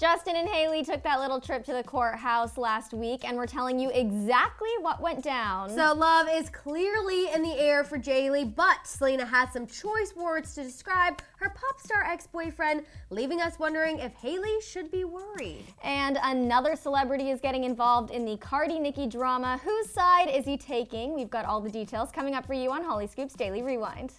Justin and Hailey took that little trip to the courthouse last week, and we're telling you exactly what went down. So love is clearly in the air for Jaylee, but Selena had some choice words to describe her pop star ex-boyfriend, leaving us wondering if Hailey should be worried. And another celebrity is getting involved in the Cardi-Nicki drama. Whose side is he taking? We've got all the details coming up for you on Hollyscoop's Daily Rewind.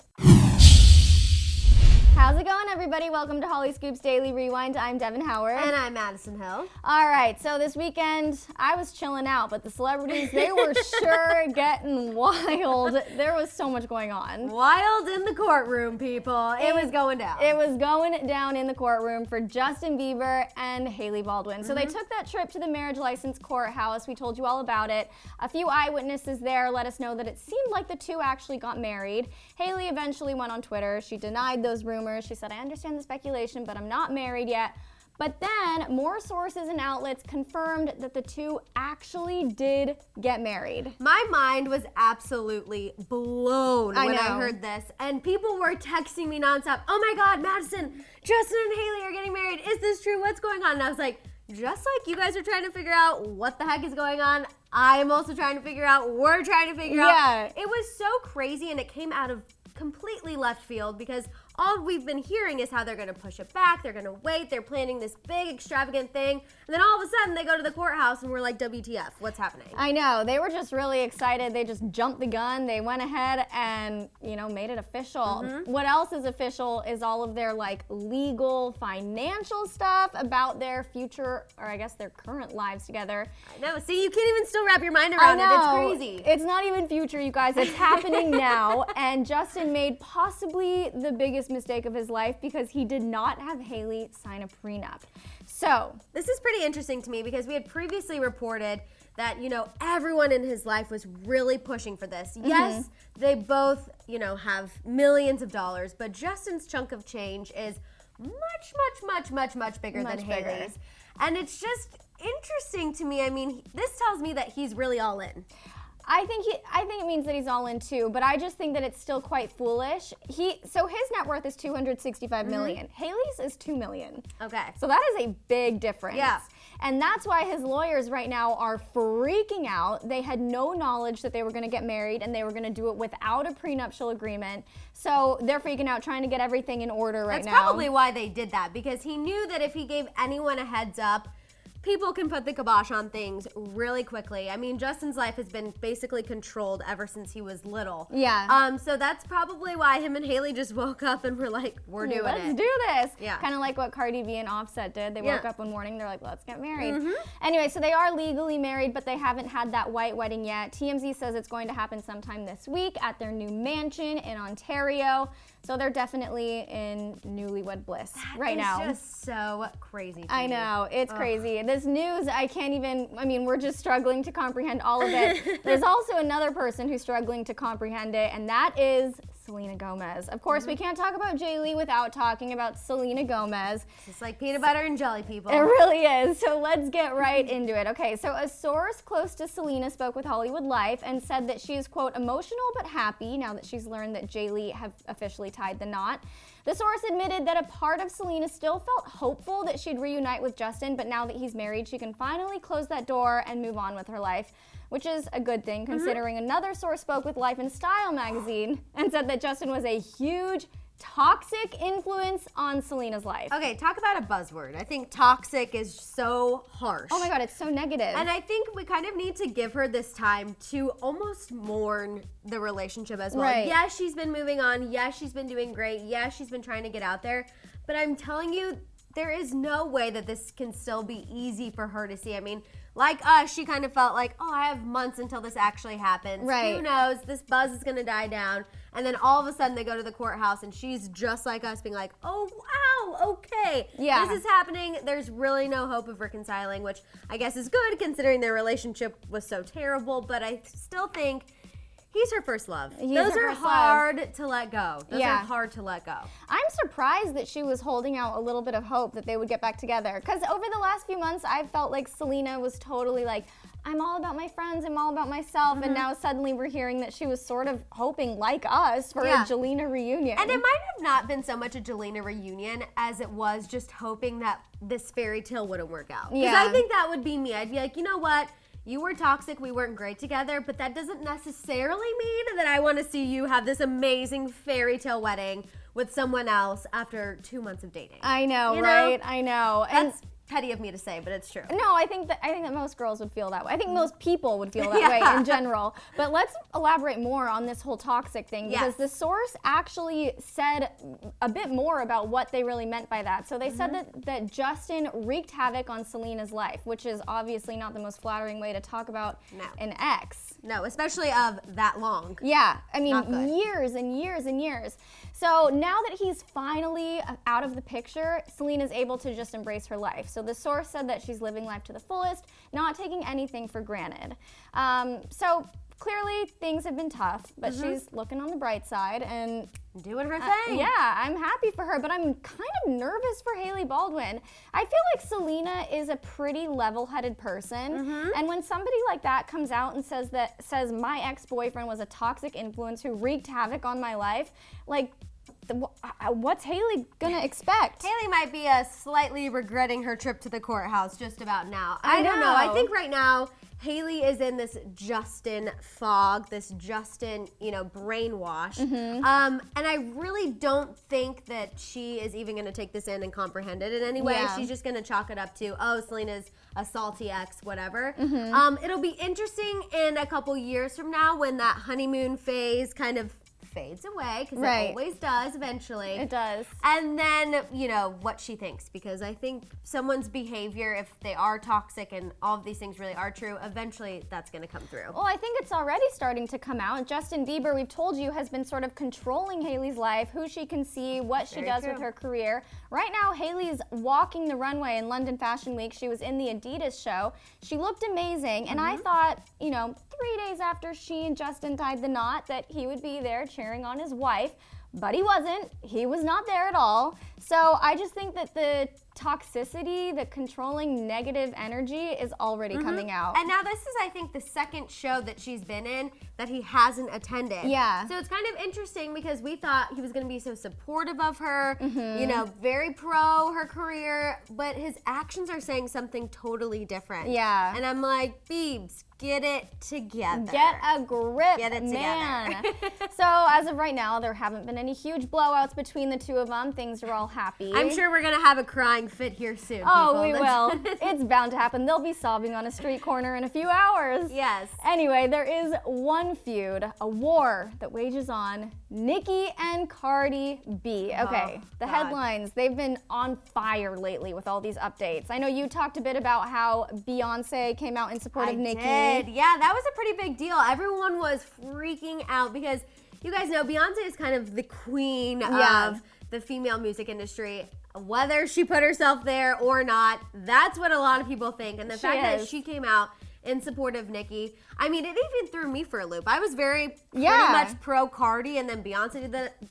How's it going, everybody? Welcome to Hollyscoop's Daily Rewind. I'm Devin Howard. And I'm Madison Hill. All right, so this weekend, I was chilling out, but the celebrities, they were sure getting wild. There was so much going on. Wild in the courtroom, people. It was going down. It was going down in the courtroom for Justin Bieber and Hailey Baldwin. So they took that trip to the marriage license courthouse. We told you all about it. A few eyewitnesses there let us know that it seemed like the two actually got married. Hailey eventually went on Twitter. She denied those rumors. She said, I understand the speculation, but I'm not married yet. But then more sources and outlets confirmed that the two actually did get married. My mind was absolutely blown when I heard this. And people were texting me nonstop, oh my God, Madison, Justin and Hailey are getting married. Is this true? What's going on? And I was like, just like you guys are trying to figure out what the heck is going on, I am also trying to figure out, we're trying to figure out. It was so crazy, and it came out of completely left field because all we've been hearing is how they're going to push it back, they're going to wait, they're planning this big extravagant thing, and then all of a sudden they go to the courthouse and we're like, WTF, what's happening? I know, they were just really excited. They just jumped the gun. They went ahead and, made it official. What else is official is all of their legal, financial stuff about their future, or I guess their current lives together. I know, see, you can't even still wrap your mind around it. It's crazy. It's not even future, you guys. It's happening now, and Justin made possibly the biggest mistake of his life because he did not have Hailey sign a prenup. So this is pretty interesting to me because we had previously reported that, everyone in his life was really pushing for this. Yes, they both, have millions of dollars, but Justin's chunk of change is much bigger than Hailey's. And it's just interesting to me. I mean, this tells me that he's really all in. I think it means that he's all in too, but I just think that it's still quite foolish. So his net worth is $265 million. Hailey's is $2 million. Okay. So that is a big difference. Yeah. And that's why his lawyers right now are freaking out. They had no knowledge that they were going to get married, and they were going to do it without a prenuptial agreement. So they're freaking out, trying to get everything in order right now. That's probably why they did that, because he knew that if he gave anyone a heads up, people can put the kibosh on things really quickly. I mean, Justin's life has been basically controlled ever since he was little. Yeah. So that's probably why him and Hailey just woke up and were like, we're doing it. Let's do this. Yeah. Kind of like what Cardi B and Offset did. They woke up one morning, they're like, let's get married. Anyway, so they are legally married, but they haven't had that white wedding yet. TMZ says it's going to happen sometime this week at their new mansion in Ontario. So they're definitely in newlywed bliss right now. It's just so crazy to I know, it's crazy. This news, we're just struggling to comprehend all of it. There's also another person who's struggling to comprehend it, and that is Selena Gomez. Of course, we can't talk about Jaylee without talking about Selena Gomez. It's like peanut butter and jelly, people. It really is. So let's get right into it. Okay, so a source close to Selena spoke with Hollywood Life and said that she is, quote, emotional but happy now that she's learned that Jaylee have officially tied the knot. The source admitted that a part of Selena still felt hopeful that she'd reunite with Justin, but now that he's married, she can finally close that door and move on with her life, which is a good thing considering another source spoke with Life and Style magazine and said that Justin was a huge toxic influence on Selena's life. Okay, talk about a buzzword. I think toxic is so harsh. Oh my God, it's so negative. And I think we kind of need to give her this time to almost mourn the relationship as well. Right. Yes, she's been moving on. Yes, she's been doing great. Yes, she's been trying to get out there. But I'm telling you, there is no way that this can still be easy for her to see. I mean, like us, she kind of felt like, oh, I have months until this actually happens. Right. Who knows? This buzz is going to die down. And then all of a sudden they go to the courthouse and she's just like us being like, oh, wow, okay. Yeah. This is happening. There's really no hope of reconciling, which I guess is good considering their relationship was so terrible. But I still think He's her first love. He's Those her are first love. hard to let go. Those Yeah. are hard to let go. I'm surprised that she was holding out a little bit of hope that they would get back together. Because over the last few months, I've felt like Selena was totally like, I'm all about my friends, I'm all about myself. And now suddenly we're hearing that she was sort of hoping, like us, for a Jelena reunion. And it might have not been so much a Jelena reunion as it was just hoping that this fairy tale wouldn't work out. Because Yeah. I think that would be me. I'd be like, you know what? You were toxic, we weren't great together, but that doesn't necessarily mean that I want to see you have this amazing fairy tale wedding with someone else after 2 months of dating. I know, You know? right? I know. And That's petty of me to say, but it's true. no, I think that most girls would feel that way. I think most people would feel that Yeah. way in general. But let's elaborate more on this whole toxic thing because Yes. the source actually said a bit more about what they really meant by that. So they said that Justin wreaked havoc on Selena's life, which is obviously not the most flattering way to talk about an ex. No, especially of that long. Yeah, I Not good. mean, years and years and years. So now that he's finally out of the picture, Selena's able to just embrace her life. So the source said that she's living life to the fullest, not taking anything for granted. So clearly things have been tough, but she's looking on the bright side and Doing her thing. yeah, I'm happy for her, but I'm kind of nervous for Hailey Baldwin. I feel like Selena is a pretty level-headed person, and when somebody like that comes out and says my ex-boyfriend was a toxic influence who wreaked havoc on my life, like, what's Hailey gonna expect? Hailey might be slightly regretting her trip to the courthouse just about now. I I don't know. I know. think right now Hailey is in this Justin fog, this Justin, brainwash. And I really don't think that she is even going to take this in and comprehend it in any way. Yeah. She's just going to chalk it up to, oh, Selena's a salty ex, whatever. It'll be interesting in a couple years from now when that honeymoon phase kind of fades away, because Right. it always does eventually. It does. And then, what she thinks, because I think someone's behavior, if they are toxic and all of these things really are true, eventually that's going to come through. Well, I think it's already starting to come out. Justin Bieber, we've told you, has been sort of controlling Hailey's life, who she can see, what she Very does true. with her career. Right now, Hailey's walking the runway in London Fashion Week. She was in the Adidas show. She looked amazing, and I thought, 3 days after she and Justin tied the knot, that he would be there cheering on his wife. But he wasn't. He was not there at all. So I just think that the toxicity, the controlling negative energy is already coming out. And now this is, I think, the second show that she's been in that he hasn't attended. Yeah. So it's kind of interesting because we thought he was going to be so supportive of her, very pro her career, but his actions are saying something totally different. Yeah. And I'm like, Biebs, get it together. Get a grip, Get it man. together. So as of right now, there haven't been any huge blowouts between the two of them. Things are all happy. I'm sure we're going to have a crying fit here soon. Oh, people. we will. It's bound to happen. They'll be sobbing on a street corner in a few hours. Yes. Anyway, there is one feud, a war that wages on Nicki and Cardi B. Okay, the God. headlines, they've been on fire lately with all these updates. I know you talked a bit about how Beyonce came out in support of Nicki. Did. Yeah, that was a pretty big deal. Everyone was freaking out because you guys know Beyonce is kind of the queen Yeah. of the female music industry. Whether she put herself there or not, that's what a lot of people think. And the fact that is. she came out in support of Nicki, I mean, it even threw me for a loop. I was pretty Yeah. much pro Cardi, and then Beyonce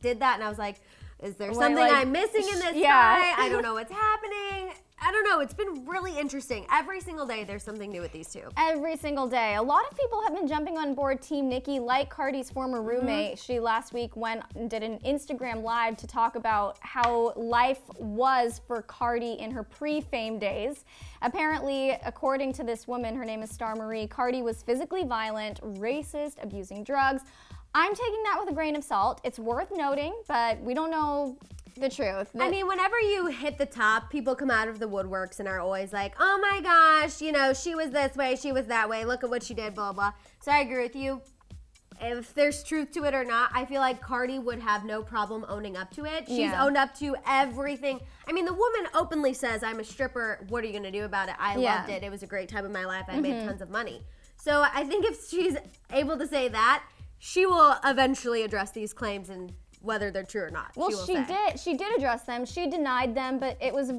did that, and I was like, is there Wait, something like, I'm missing in this yeah. guy? I don't know what's happening. I don't know. It's been really interesting. Every single day, there's something new with these two. Every single day. A lot of people have been jumping on board Team Nicki, like Cardi's former roommate. She last week went and did an Instagram live to talk about how life was for Cardi in her pre-fame days. Apparently, according to this woman, her name is Star Marie, Cardi was physically violent, racist, abusing drugs. I'm taking that with a grain of salt. It's worth noting, but we don't know the truth. I mean, whenever you hit the top, people come out of the woodworks and are always like, oh my gosh, she was this way, she was that way, look at what she did, blah, blah. So I agree with you. If there's truth to it or not, I feel like Cardi would have no problem owning up to it. She's Yeah. owned up to everything. I mean, the woman openly says, I'm a stripper, what are you gonna do about it? I Yeah. loved it, it was a great time in my life, I made tons of money. So I think if she's able to say that, she will eventually address these claims and whether they're true or not. Well, will she say. did. She did address them. She denied them, but it was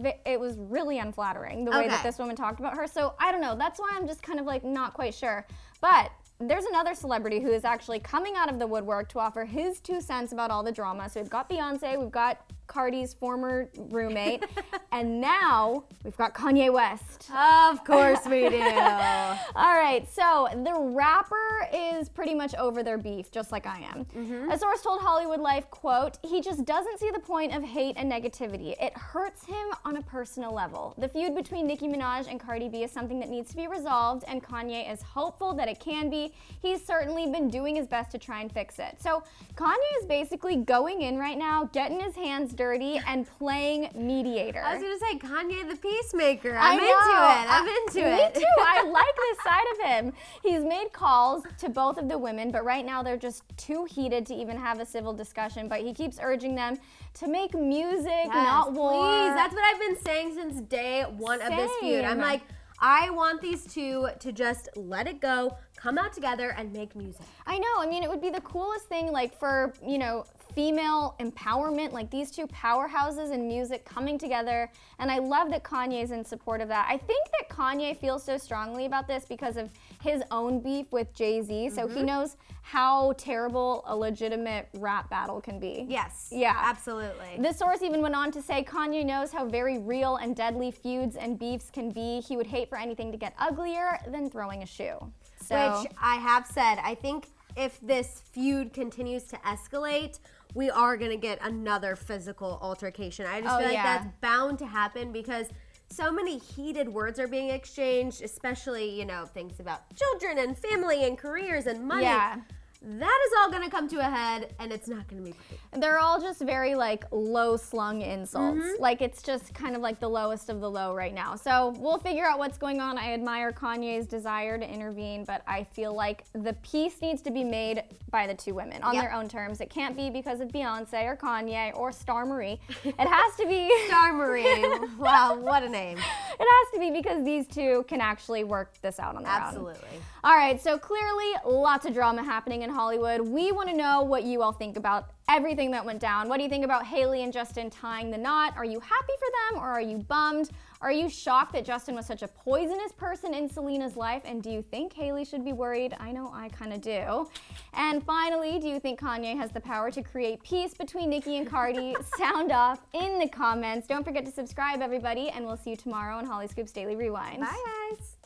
really unflattering the way that Okay. this woman talked about her. So I don't know. That's why I'm just kind of like not quite sure. But there's another celebrity who is actually coming out of the woodwork to offer his 2 cents about all the drama. So we've got Beyonce, we've got Cardi's former roommate, and now we've got Kanye West. Of course we do. All right, so the rapper is pretty much over their beef, just like I am. A source told Hollywood Life, quote, "He just doesn't see the point of hate and negativity. It hurts him on a personal level. The feud between Nicki Minaj and Cardi B is something that needs to be resolved, and Kanye is hopeful that it can be. He's certainly been doing his best to try and fix it." So Kanye is basically going in right now, getting his hands dirty and playing mediator. I was gonna say Kanye the peacemaker. I'm into it. Me too. I like this side of him. He's made calls to both of the women, but right now they're just too heated to even have a civil discussion. But he keeps urging them to make music, not war. Please, that's what I've been saying since day one of this feud. I'm like, I want these two to just let it go, come out together, and make music. I know. I mean, it would be the coolest thing, like, for, you know, female empowerment, like these two powerhouses in music coming together. And I love that Kanye's in support of that. I think that Kanye feels so strongly about this because of his own beef with Jay-Z. So he knows how terrible a legitimate rap battle can be. Yes. Yeah. Absolutely. This source even went on to say Kanye knows how very real and deadly feuds and beefs can be. He would hate for anything to get uglier than throwing a shoe. So, which I have said, I think if this feud continues to escalate, we are going to get another physical altercation. I just feel like that's bound to happen because so many heated words are being exchanged, especially, you know, things about children and family and careers and money. Yeah. That is all going to come to a head, and it's not going to be pretty. They're all just very, like, low-slung insults. Like, it's just kind of like the lowest of the low right now. So we'll figure out what's going on. I admire Kanye's desire to intervene, but I feel like the peace needs to be made by the two women on their own terms. It can't be because of Beyonce or Kanye or Star Marie. It has to be... Star Marie. Wow, what a name. It has to be because these two can actually work this out on their own. Absolutely. All right, so clearly lots of drama happening in Hollywood. We want to know what you all think about everything that went down. What do you think about Hailey and Justin tying the knot? Are you happy for them or are you bummed? Are you shocked that Justin was such a poisonous person in Selena's life? And do you think Hailey should be worried? I know I kind of do. And finally, do you think Kanye has the power to create peace between Nicki and Cardi? Sound off in the comments. Don't forget to subscribe, everybody, and we'll see you tomorrow on Hollyscoop's Daily Rewind. Bye, guys.